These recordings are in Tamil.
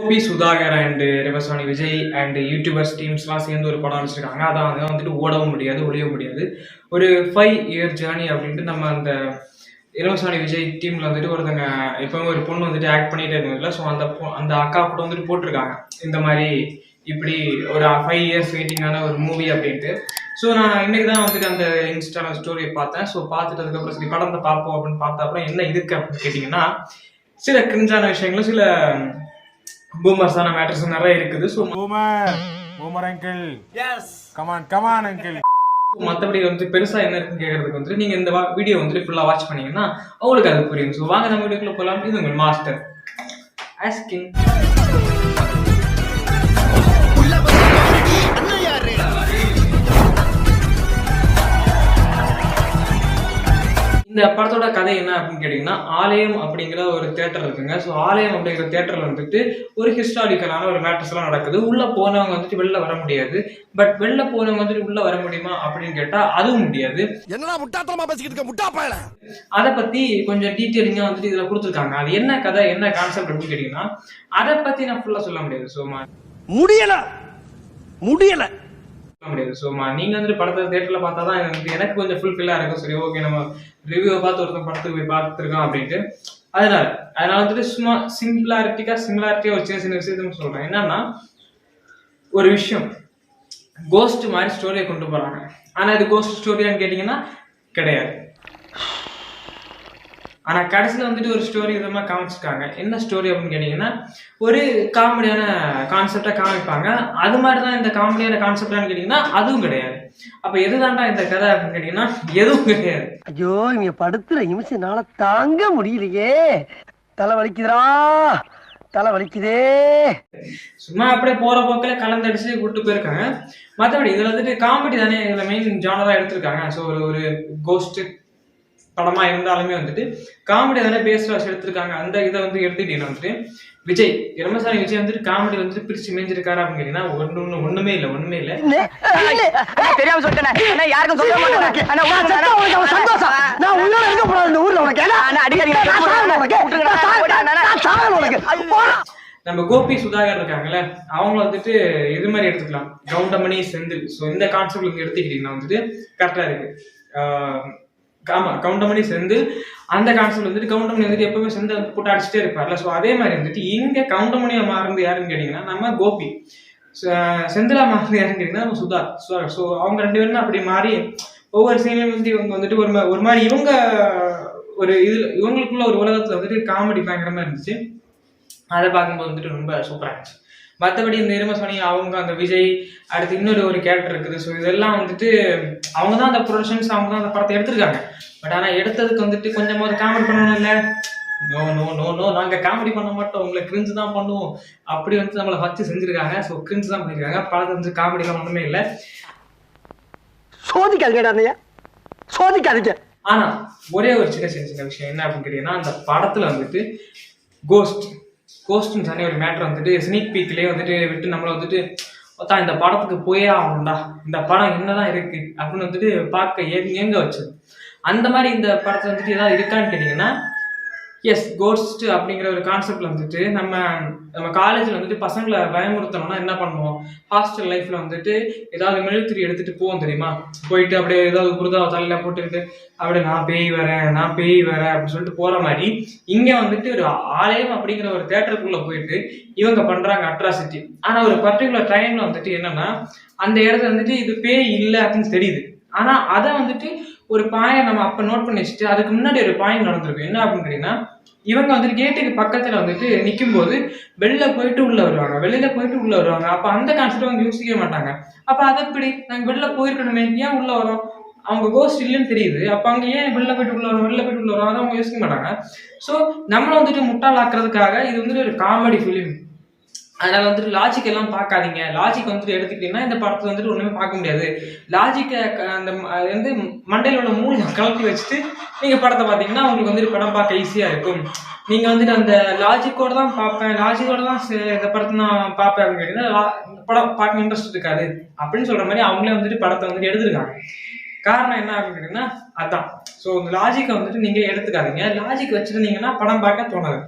கோபி சுதாகர் அண்ட் ரெவசானி விஜய் அண்ட் யூடியூபர்ஸ் டீம்ஸ்லாம் சேர்ந்து ஒரு படம் அடிச்சிருக்காங்க. அதான் வந்துட்டு ஓடவும் முடியாது, ஒளியவும் முடியாது. ஒரு 5 இயர் ஜேர்னி அப்படின்ட்டு நம்ம அந்த ரெவசானி விஜய் டீமில் வந்துட்டு ஒருத்தங்க எப்பவுமே ஒரு பொண்ணு வந்துட்டு ஆக்ட் பண்ணிட்டே இருந்ததில்ல. ஸோ அந்த அக்கா கூட வந்துட்டு போட்டிருக்காங்க இந்த மாதிரி இப்படி ஒரு 5 இயர்ஸ் வெயிட்டிங்கான ஒரு மூவி அப்படின்ட்டு. ஸோ நான் இன்னைக்கு தான் வந்துட்டு அந்த இன்ஸ்டால ஸ்டோரியை பார்த்தேன். ஸோ பார்த்துட்டு அதுக்கப்புறம் சரி படத்தை பார்ப்போம் அப்படின்னு பார்த்தா அப்புறம் என்ன இருக்கு அப்படின்னு கேட்டிங்கன்னா, சில கிரிஞ்சான விஷயங்களும் சில பூமர்ஸான மேட்டர்ஸ் நிறைய இருக்குது. So boomer uncle yes come on uncle. மற்றபடி வந்து பெருசா என்ன இருக்குன்னு கேட்கறதுக்கு வந்து நீங்க இந்த வீடியோ வந்துட்டு ஃபுல்லா வாட்ச் பண்ணீங்கன்னா அவங்களுக்கு அது புரியும். ஸோ வாங்க நம்ம வீடியோக்குள்ள போகலாம். இது உங்கள் மாஸ்டர் ஆஸ்கிங். இந்த படத்தோட கதை என்ன அப்படின்னு கேட்டீங்கன்னா, ஆலயம் அப்படிங்கிற ஒரு தியேட்டர் இருக்குங்க. ஸோ ஆலயம் அப்படிங்கிற தியேட்டர்ல வந்துட்டு ஒரு ஹிஸ்டாரிக்கலான ஒரு மேட்டர்ஸ் எல்லாம் நடக்குது. உள்ள போனவங்க வந்துட்டு வெளில வர முடியாது. பட் வெளில போனவங்க வந்துட்டு உள்ள வர முடியுமா அப்படின்னு கேட்டா அதுவும் முடியாது. என்னடா முட்டாத்தனமா பேசிக்கிட்டு இருக்க முட்டா பயல. அதை பத்தி கொஞ்சம் டீட்டெயிலிங்கா வந்துட்டு இதுல கொடுத்துருக்காங்க. அது என்ன கதை, என்ன கான்செப்ட் அப்படின்னு கேட்டீங்கன்னா, அதை பத்தி நான் ஃபுல்லா சொல்ல முடியாது. முடியல முடியாது. ஸோ நீங்க வந்துட்டு படத்தை தியேட்டர்ல பார்த்தா தான் எனக்கு கொஞ்சம் ஃபுல்ஃபில்லா இருக்கும். சரி, ஓகே, நம்ம ரிவ்யூவை பார்த்து ஒருத்தன் படத்துக்கு போய் பார்த்துருக்கோம் அப்படின்ட்டு. அதனால வந்துட்டு சும்மா சிமிலாரிட்டியா ஒரு சின்ன விஷயத்த சொல்றேன். என்னன்னா, ஒரு விஷயம் கோஸ்ட் மாதிரி ஸ்டோரியை கொண்டு போறாங்க. ஆனா இது கோஸ்ட் ஸ்டோரியான்னு கேட்டீங்கன்னா கிடையாது. ஆனா கடைசியில வந்துட்டு ஒரு ஸ்டோரி விதமா காமிச்சிருக்காங்க. என்ன ஸ்டோரி அப்படின்னு கேட்டீங்கன்னா, ஒரு காமெடியான கான்செப்டா காமிப்பாங்க. அது மாதிரிதான் இந்த காமெடியான கான்செப்டான்னு கேட்டீங்கன்னா அதுவும் கிடையாது. அப்ப எதுதான்டா இந்த கதை அப்படின்னு கேட்டீங்கன்னா எதுவும் கிடையாது. ஐயோ, இங்க படுத்துற நிமிஷம்னால தாங்க முடியலையே, தலை வலிக்குதே. சும்மா அப்படியே போற போக்கில கலந்தடிச்சு கூட்டு போயிருக்காங்க. மற்றபடி இதுல வந்துட்டு காமெடி தானே இதுல மெயின் ஜானரா எடுத்திருக்காங்க. ஸோ ஒரு கோஸ்ட் படமா இருந்தாலுமே வந்துட்டு காமெடி தானே பேசுற எடுத்திருக்காங்க. அந்த இதை வந்து எடுத்துட்டீங்கன்னா வந்துட்டு விஜய் ரெவசானி விஜய் வந்துட்டு காமெடி வந்துட்டு பிரிச்சு மேஞ்சிருக்காரு அப்படின்னு கேட்டீங்கன்னா ஒண்ணுமே இல்ல. தெரியாம சொல்லிட்டேன், யாருக்கும் சொல்ல மாட்டேன். நம்ம கோபி சுதாகர் இருக்காங்கல்ல, அவங்க வந்துட்டு இது மாதிரி எடுத்துக்கலாம். கவுண்டமணி செந்தில். ஸோ இந்த கான்செப்ட் வந்து எடுத்துக்கிட்டீங்கன்னா வந்துட்டு கரெக்டா இருக்கு. ஆமா, கவுண்டமணி செந்தில் அந்த கான்செப்ட் வந்துட்டு கவுண்டமணி வந்துட்டு எப்பவுமே செந்தில் வந்து போட்டு அடிச்சுட்டே இருப்பார்ல. ஸோ அதே மாதிரி வந்துட்டு இங்க கவுண்டமணியா மாறுறது யாருன்னு கேட்டீங்கன்னா நம்ம கோபி. செந்திலா மாறுறது யாருன்னு கேட்டீங்கன்னா நம்ம சுதாகர். ஸோ அவங்க 2 பேருமே அப்படி மாறி ஒவ்வொரு சீனையும் வந்து இவங்க வந்துட்டு ஒரு மாதிரி இவங்க ஒரு இவங்களுக்குள்ள ஒரு உலகத்துல வந்துட்டு காமெடி பயங்கரமா இருந்துச்சு. அதை பார்க்கும்போது வந்துட்டு ரொம்ப சூப்பரா இருந்துச்சு. மற்றபடி இந்த ரெவசானி அவங்க அந்த விஜய் அடுத்து இன்னொரு ஒரு கேரக்டர் இருக்குது. ஸோ இதெல்லாம் வந்துட்டு அவங்க தான் அந்த ப்ரொடக்ஷன்ஸ், அவங்க தான் அந்த படத்தை எடுத்திருக்காங்க. பட் ஆனால் எடுத்ததுக்கு வந்துட்டு கொஞ்சமாவது காமெடி பண்ணணும் இல்லை. நோ நாங்க காமெடி பண்ண மாட்டோம், உங்களை கிரிஞ்சு தான் பண்ணுவோம் அப்படி வந்து நம்மளை வச்சு செஞ்சிருக்காங்க. ஸோ கிரிஞ்சு தான் பண்ணிருக்காங்க. படத்தை வந்து காமெடிலாம் ஒன்றுமே இல்லை. சோதிக்காதீங்க. ஆனா ஒரே ஒரு சின்ன விஷயம் என்ன அப்படின்னு கேட்டீங்கன்னா, அந்த படத்துல வந்துட்டு கோஸ்ட்னு தனி ஒரு மேட்டர் வந்துட்டு ஸ்னீக் பீக்லேயே வந்துட்டு விட்டு நம்மளை வந்துட்டு இந்த படத்துக்கு போயே ஆகணும்டா, இந்த படம் என்னதான் இருக்கு அப்படின்னு வந்துட்டு பார்க்க எங்க வச்சது. அந்த மாதிரி இந்த படத்துல வந்துட்டு ஏதாவது இருக்கான்னு கேட்டீங்கன்னா எஸ், கோஸ்ட் அப்படிங்கிற ஒரு கான்செப்ட்ல வந்துட்டு நம்ம காலேஜ்ல வந்துட்டு பசங்களை பயமுறுத்தணும்னா என்ன பண்ணுவோம், ஹாஸ்டல் லைஃப்ல வந்துட்டு ஏதாவது மெழுகுத்திரி எடுத்துட்டு போவோம் தெரியுமா. போயிட்டு அப்படியே ஏதாவது குருதாவை தலையில போட்டுக்கிட்டு அப்படியே நான் பேய் வரேன் அப்படின்னு சொல்லிட்டு போற மாதிரி இங்க வந்துட்டு ஒரு ஆலயம் அப்படிங்கிற ஒரு தியேட்டருக்குள்ள போயிட்டு இவங்க பண்றாங்க அட்ராசிட்டி. ஆனா ஒரு பர்டிகுலர் டைம்ல வந்துட்டு என்னன்னா, அந்த இடத்துல வந்துட்டு இது பேய் இல்லை அப்படின்னு தெரியுது. ஆனா அதை வந்துட்டு ஒரு பாயை நம்ம அப்ப நோட் பண்ணி வச்சுட்டு அதுக்கு முன்னாடி ஒரு பாயிண்ட் நடந்திருக்கு. என்ன அப்படின்னு கேட்டீங்கன்னா, இவங்க வந்துட்டு கேட்டுக்கு பக்கத்துல வந்துட்டு நிற்கும் போது வெளியில போயிட்டு உள்ள வருவாங்க. அப்ப அந்த கான்செப்ட் அவங்க யோசிக்க மாட்டாங்க. அப்ப அதை எப்படி நாங்க வெளில போயிருக்கணுமே, ஏன் உள்ள வரோம், அவங்க கோஸ்ட் இல்லைன்னு தெரியுது, அப்ப அங்க ஏன் வெளில போயிட்டு உள்ள வரோம் அதை அவங்க யோசிக்க மாட்டாங்க. ஸோ நம்மளை வந்துட்டு முட்டாளாக்குறதுக்காக இது வந்துட்டு ஒரு காமெடி ஃபிலிம். அதனால வந்துட்டு லாஜிக் எல்லாம் பார்க்காதீங்க. லாஜிக் வந்துட்டு எடுத்துக்கிட்டீங்கன்னா இந்த படத்துல வந்துட்டு ஒண்ணுமே பார்க்க முடியாது. லாஜிக்கை அந்த வந்து மண்டையில உள்ள மூளை கலப்பி வச்சுட்டு நீங்க படத்தை பார்த்தீங்கன்னா உங்களுக்கு வந்துட்டு படம் பார்க்க ஈஸியா இருக்கும். நீங்க வந்துட்டு அந்த லாஜிக்கோட தான் இந்த படத்தை நான் பார்ப்பேன் அப்படின்னு கேட்டீங்கன்னா படம் பார்க்க இன்ட்ரெஸ்ட் இருக்காது அப்படின்னு சொல்ற மாதிரி அவங்களே வந்துட்டு படத்தை வந்துட்டு எடுத்திருக்காங்க. காரணம் என்ன அப்படின்னு கேட்டீங்கன்னா அதான். ஸோ இந்த லாஜிக்கை வந்துட்டு நீங்க எடுத்துக்காதீங்க. லாஜிக் வச்சிருந்தீங்கன்னா படம் பார்க்க தோணாது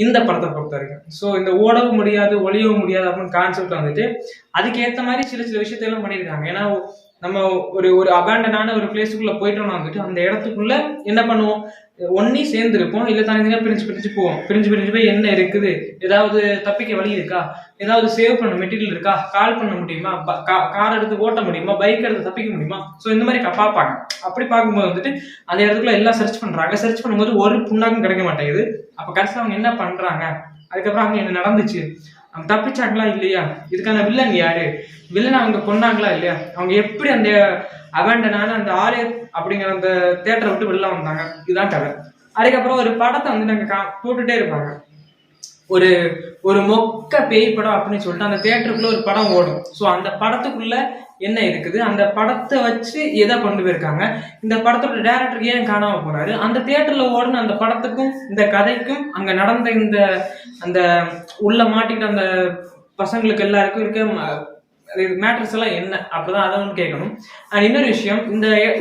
இந்த படத்தை பொறுத்த வரைக்கும். ஸோ இந்த ஓடவும் முடியாது ஒளியவும் முடியாது அப்படின்னு கான்செப்ட் வந்துட்டு அதுக்கு ஏற்ற மாதிரி சில விஷயத்தையெல்லாம் பண்ணியிருக்காங்க. ஏன்னா நம்ம ஒரு அபேண்டனான ஒரு பிளேஸுக்குள்ள போயிட்டோம்னா வந்துட்டு அந்த இடத்துக்குள்ள என்ன பண்ணுவோம், ஒன்னி சேர்ந்து இருப்போம், இல்ல தனித்தனியா பிரிஞ்சு போவோம். பிரிஞ்சு போய் என்ன இருக்குது, ஏதாவது தப்பிக்க வழி இருக்கா, ஏதாவது சேவ் பண்ண மெட்டீரியல் இருக்கா, கால் பண்ண முடியுமா, கார் எடுத்து ஓட்ட முடியுமா, பைக் எடுத்து தப்பிக்க முடியுமா. ஸோ இந்த மாதிரி பார்ப்பாங்க. அப்படி பார்க்கும்போது வந்துட்டு அந்த இடத்துக்குள்ள எல்லாம் சர்ச் பண்றாங்க. சர்ச் பண்ணும்போது ஒரு புண்ணாக்கும் கிடைக்க மாட்டேங்குது. அப்ப கடைசியில் அவங்க என்ன பண்றாங்க, அதுக்கப்புறம் அங்க என்ன நடந்துச்சு, அவங்க தப்பிச்சாங்களா இல்லையா, இதுக்கான வில்லன் யாரு, வில்லனை அவங்க கொண்டாங்களா இல்லையா, அவங்க எப்படி அந்த அபேண்டனான அந்த ஆலய அப்படிங்கிற அந்த தியேட்டரை விட்டு வெளில வந்தாங்க, இதுதான் கதை. அதுக்கப்புறம் ஒரு படத்தை வந்து நாங்க போட்டுட்டே இருப்பாங்க. ஒரு மொக்க பேய் படம் அப்படின்னு சொல்லிட்டு அந்த தியேட்டருக்குள்ள ஒரு படம் ஓடும். ஸோ அந்த படத்துக்குள்ள என்ன இருக்குது, அந்த படத்தை வச்சு எதை கொண்டு போயிருக்காங்க, இந்த படத்தோட டைரக்டர் ஏன் காணாம போறாரு, அந்த தியேட்டர்ல ஓடுன அந்த படத்துக்கும் இந்த கதைக்கும் அங்க நடந்த இந்த அந்த உள்ள மாட்டிக்கிட்ட அந்த பசங்களுக்கு எல்லாருக்கும் இருக்க மேட்டர்ஸ் எல்லாம் என்ன, அப்படிதான் அதை வந்து கேட்கணும். அண்ட் இன்னொரு விஷயம்,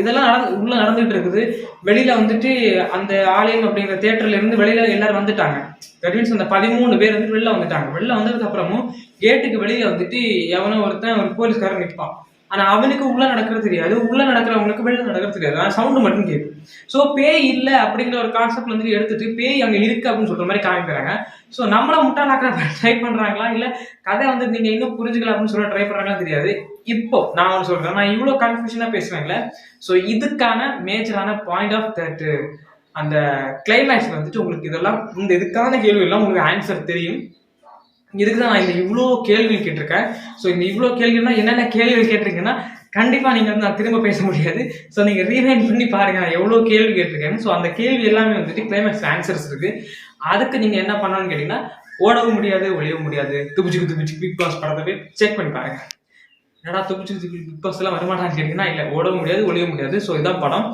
இதெல்லாம் உள்ள நடந்துட்டு இருக்குது. வெளியில வந்துட்டு அந்த ஆலயம் அப்படிங்கிற தியேட்டர்ல இருந்து வெளியில எல்லாரும் வந்துட்டாங்க. தட் மீன்ஸ் அந்த 13 பேர் வந்துட்டு வெளில வந்துட்டாங்க. வெளில வந்ததுக்கு அப்புறமும் கேட்டுக்கு வெளியில வந்துட்டு எவனோ ஒருத்தன் ஒரு போலீஸ்காரன் நிற்பான். ஆனா அவனுக்கு உள்ள நடக்கிறது தெரியாது, உள்ள நடக்கிறவங்களுக்கு வெளியில நடக்கிறது தெரியாது. ஆனா சவுண்டு மட்டும் கேட்கும். ஸோ பேய் இல்லை அப்படிங்கிற ஒரு கான்செப்ட் வந்துட்டு எடுத்துட்டு பேய் அங்க இருக்கு அப்படின்னு சொல்ற மாதிரி காமிக்கிறாங்க. ஸோ நம்மள முட்டாளாக்க ட்ரை பண்றாங்களா, இல்ல கதை வந்து நீங்க இன்னும் புரிஞ்சுக்கல அப்படின்னு சொல்ல ட்ரை பண்றாங்களா தெரியாது. இப்போ நான் ஒன்று சொல்றேன், நான் இவ்வளவு கன்ஃபியூஷனா பேசுவேன்ல. ஸோ இதுக்கான மேஜரான பாயிண்ட் ஆஃப் தட் அந்த கிளைமேக்ஸ்ல வந்துட்டு உங்களுக்கு இதெல்லாம் இந்த இதுக்கான கேள்வி எல்லாம் உங்களுக்கு ஆன்சர் தெரியும். இதுக்கு தான் நான் இந்த இவ்வளோ கேள்வி கேட்டிருக்கேன். ஸோ இந்த இவ்வளோ கேள்வினா என்னென்ன கேள்வி கேட்டிருக்கீங்கன்னா கண்டிப்பா நீங்க வந்து நான் திரும்ப பேச முடியாது. ஸோ நீங்க ரீவைண்ட் பண்ணி பாருங்க நான் எவ்வளோ கேள்வி கேட்டிருக்கேன்னு. ஸோ அந்த கேள்வி எல்லாமே வந்துட்டு கிளைமேக்ஸ் ஆன்சர்ஸ் இருக்கு. அதுக்கு நீங்க என்ன பண்ணணும்னு கேட்டீங்கன்னா ஓடவும் முடியாது ஒளியவும் முடியாது துபிச்சு பிக் பாஸ் படத்தை போய் செக் பண்ணி பாருங்க. என்னடா துபிச்சு பிக் பாஸ் எல்லாம் வரமாட்டான்னு கேட்டீங்கன்னா இல்லை, ஓடவும் முடியாது ஒளியவும் முடியாது. ஸோ இதான் படம்.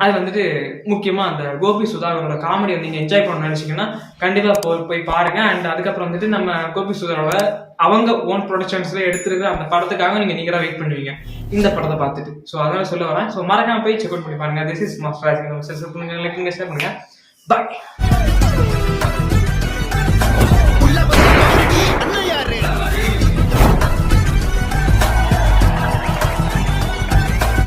அது வந்துட்டு முக்கியமா அந்த கோபி சுதாகரோட காமெடியை நீங்க என்ஜாய் பண்ண நினைச்சீங்கன்னா கண்டிப்பா போய் பாருங்க. அண்ட் அதுக்கப்புறம் வந்துட்டு நம்ம கோபி சுதாகரோட அவங்க ஓன் ப்ரொடக்ஷன்ஸ்ல எடுத்துருக்க அந்த படத்துக்காக நீங்க வெயிட் பண்ணுவீங்க இந்த படத்தை பார்த்துட்டு. ஸோ அதனால சொல்ல வரேன். ஸோ மறக்காம போய் செக் அவுட் பண்ணி பாருங்க. This is master. ஷேர் பண்ணுங்க. பாய்.